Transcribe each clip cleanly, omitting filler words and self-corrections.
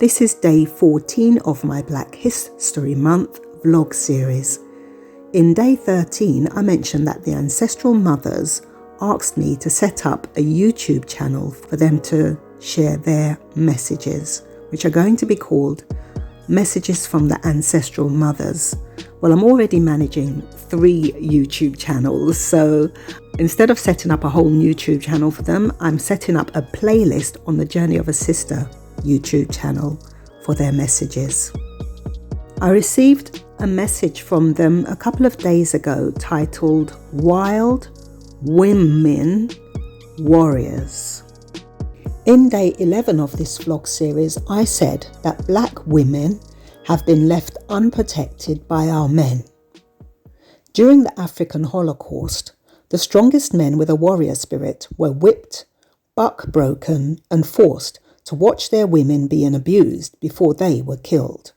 This is day 14 of my Black History Month vlog series. In day 13, I mentioned that the ancestral mothers asked me to set up a YouTube channel for them to share their messages, which are going to be called Messages from the Ancestral Mothers. Well, I'm already managing 3 YouTube channels, so instead of setting up a whole YouTube channel for them, I'm setting up a playlist on the Journey of a Sister YouTube channel for their messages. I received a message from them a couple of days ago titled Wild Women Warriors. In day 11 of this vlog series, I said that Black women have been left unprotected by our men. During the African Holocaust, the strongest men with a warrior spirit were whipped, buck-broken, and forced to watch their women being abused before they were killed.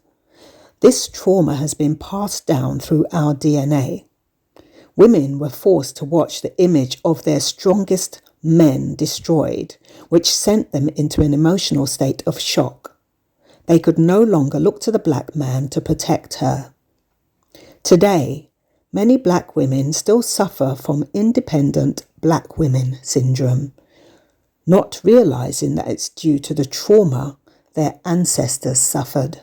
This trauma has been passed down through our DNA. Women were forced to watch the image of their strongest men destroyed, which sent them into an emotional state of shock. They could no longer look to the Black man to protect her. Today, many Black women still suffer from independent Black women syndrome, not realizing that it's due to the trauma their ancestors suffered.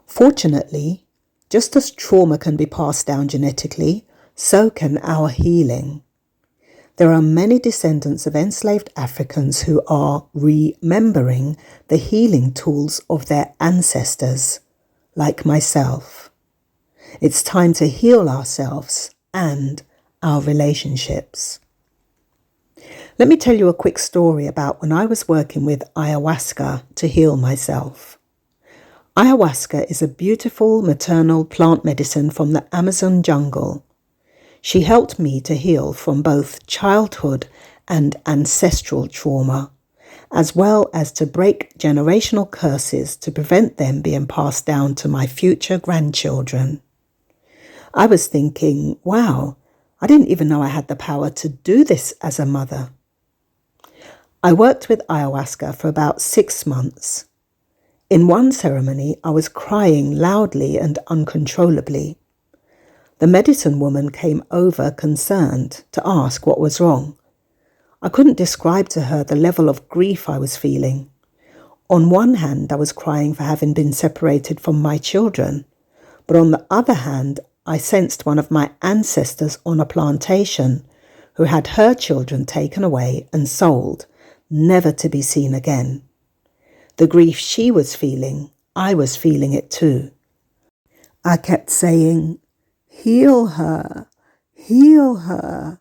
Fortunately, just as trauma can be passed down genetically, so can our healing. There are many descendants of enslaved Africans who are remembering the healing tools of their ancestors, like myself. It's time to heal ourselves and our relationships. Let me tell you a quick story about when I was working with ayahuasca to heal myself. Ayahuasca is a beautiful maternal plant medicine from the Amazon jungle. She helped me to heal from both childhood and ancestral trauma, as well as to break generational curses to prevent them being passed down to my future grandchildren. I was thinking, wow, I didn't even know I had the power to do this as a mother. I worked with ayahuasca for about 6 months. In one ceremony, I was crying loudly and uncontrollably. The medicine woman came over concerned to ask what was wrong. I couldn't describe to her the level of grief I was feeling. On one hand, I was crying for having been separated from my children, but on the other hand, I sensed one of my ancestors on a plantation who had her children taken away and sold, never to be seen again. The grief she was feeling, I was feeling it too. I kept saying, "Heal her, heal her."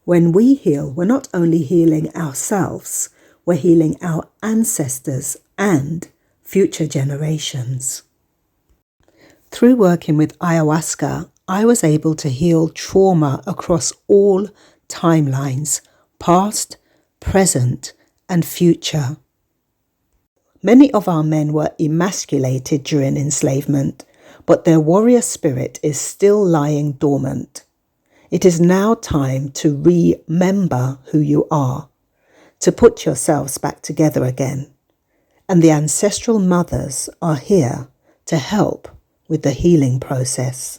When we heal, we're not only healing ourselves, we're healing our ancestors and future generations. Through working with ayahuasca, I was able to heal trauma across all timelines, past, present, and future. Many of our men were emasculated during enslavement, but their warrior spirit is still lying dormant. It is now time to remember who you are, to put yourselves back together again. And the ancestral mothers are here to help with the healing process.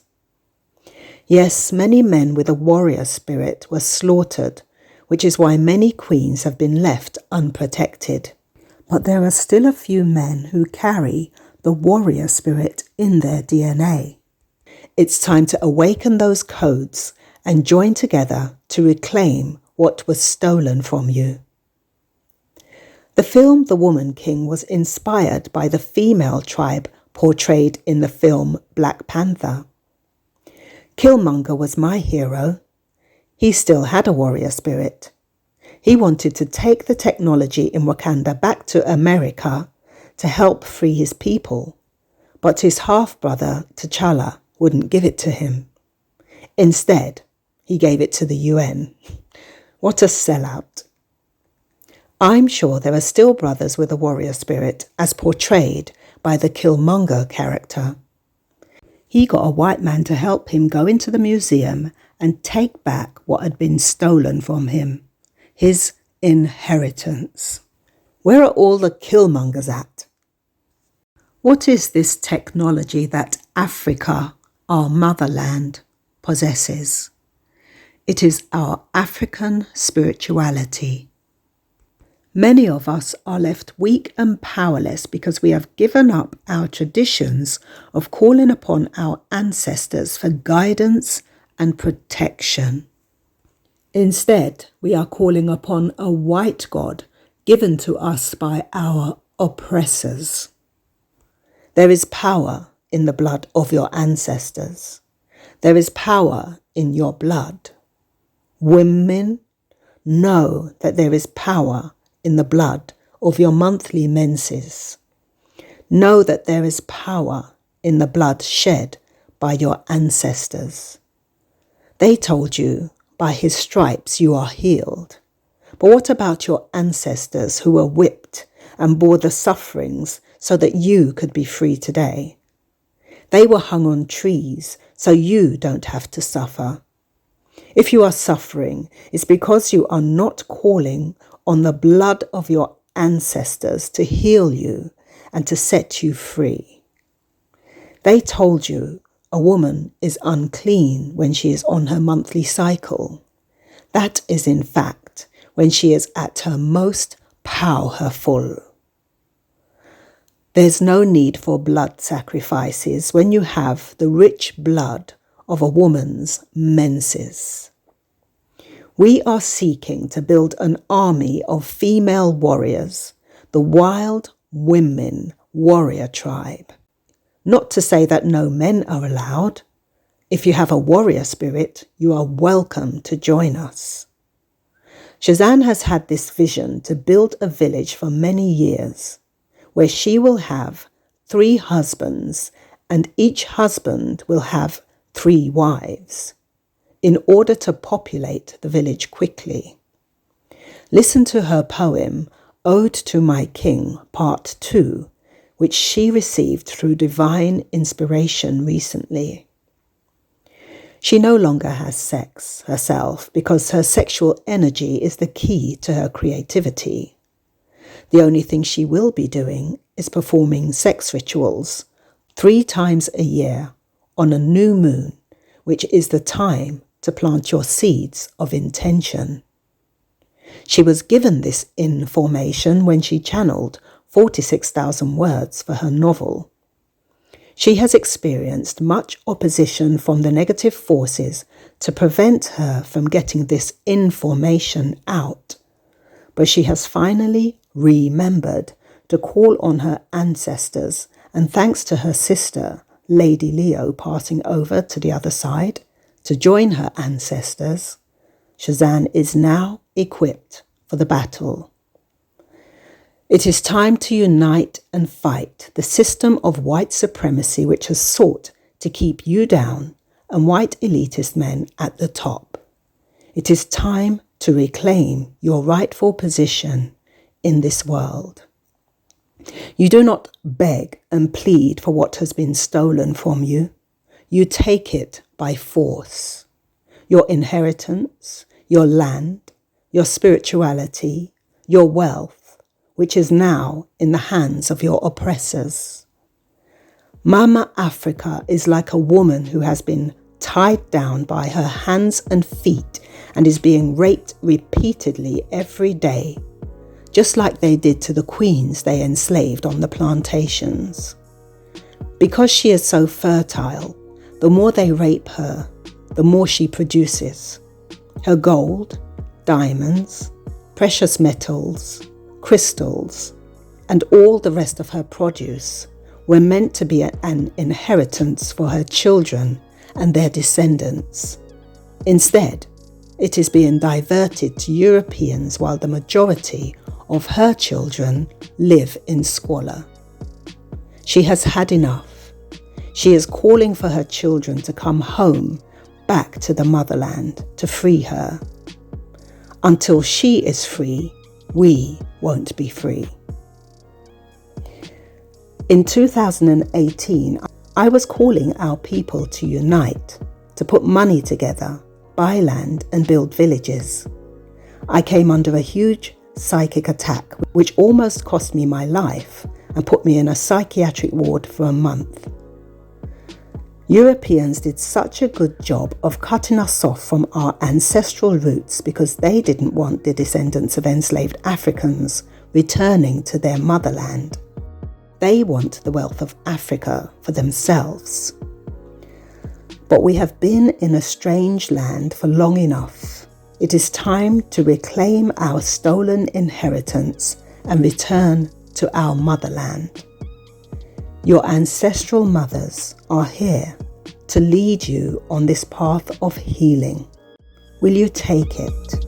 Yes, many men with a warrior spirit were slaughtered, which is why many queens have been left unprotected. But there are still a few men who carry the warrior spirit in their DNA. It's time to awaken those codes and join together to reclaim what was stolen from you. The film The Woman King was inspired by the female tribe portrayed in the film Black Panther. Killmonger was my hero. He still had a warrior spirit. He wanted to take the technology in Wakanda back to America to help free his people, but his half-brother T'Challa wouldn't give it to him. Instead, he gave it to the UN. What a sellout. I'm sure there are still brothers with a warrior spirit as portrayed by the Killmonger character. He got a white man to help him go into the museum and take back what had been stolen from him, his inheritance. Where are all the killmongers at? What is this technology that Africa, our motherland, possesses? It is our African spirituality. Many of us are left weak and powerless because we have given up our traditions of calling upon our ancestors for guidance and protection. Instead, we are calling upon a white God given to us by our oppressors. There is power in the blood of your ancestors. There is power in your blood. Women, know that there is power in the blood of your monthly menses. Know that there is power in the blood shed by your ancestors. They told you, by his stripes you are healed. But what about your ancestors who were whipped and bore the sufferings so that you could be free today? They were hung on trees so you don't have to suffer. If you are suffering, it's because you are not calling on the blood of your ancestors to heal you and to set you free. They told you a woman is unclean when she is on her monthly cycle. That is in fact when she is at her most powerful. There's no need for blood sacrifices when you have the rich blood of a woman's menses. We are seeking to build an army of female warriors, the wild women warrior tribe. Not to say that no men are allowed. If you have a warrior spirit, you are welcome to join us. Cezanne has had this vision to build a village for many years, where she will have 3 husbands, and each husband will have 3 wives, in order to populate the village quickly. Listen to her poem, Ode to My King, Part 2, which she received through divine inspiration recently. She no longer has sex herself because her sexual energy is the key to her creativity. The only thing she will be doing is performing sex rituals 3 times a year on a new moon, which is the time to plant your seeds of intention. She was given this information when she channeled 46,000 words for her novel. She has experienced much opposition from the negative forces to prevent her from getting this information out, but she has finally remembered to call on her ancestors, and thanks to her sister, Lady Leo, passing over to the other side to join her ancestors, Cezanne is now equipped for the battle. It is time to unite and fight the system of white supremacy which has sought to keep you down and white elitist men at the top. It is time to reclaim your rightful position in this world. You do not beg and plead for what has been stolen from you. You take it by force. Your inheritance, your land, your spirituality, your wealth, which is now in the hands of your oppressors. Mama Africa is like a woman who has been tied down by her hands and feet and is being raped repeatedly every day, just like they did to the queens they enslaved on the plantations. Because she is so fertile, the more they rape her, the more she produces. Her gold, diamonds, precious metals, crystals, and all the rest of her produce were meant to be an inheritance for her children and their descendants. Instead, it is being diverted to Europeans while the majority of her children live in squalor. She has had enough. She is calling for her children to come home, back to the motherland, to free her. Until she is free, we won't be free. In 2018, I was calling our people to unite, to put money together, buy land and build villages. I came under a huge psychic attack, which almost cost me my life and put me in a psychiatric ward for a month. Europeans did such a good job of cutting us off from our ancestral roots because they didn't want the descendants of enslaved Africans returning to their motherland. They want the wealth of Africa for themselves. But we have been in a strange land for long enough. It is time to reclaim our stolen inheritance and return to our motherland. Your ancestral mothers are here to lead you on this path of healing. Will you take it?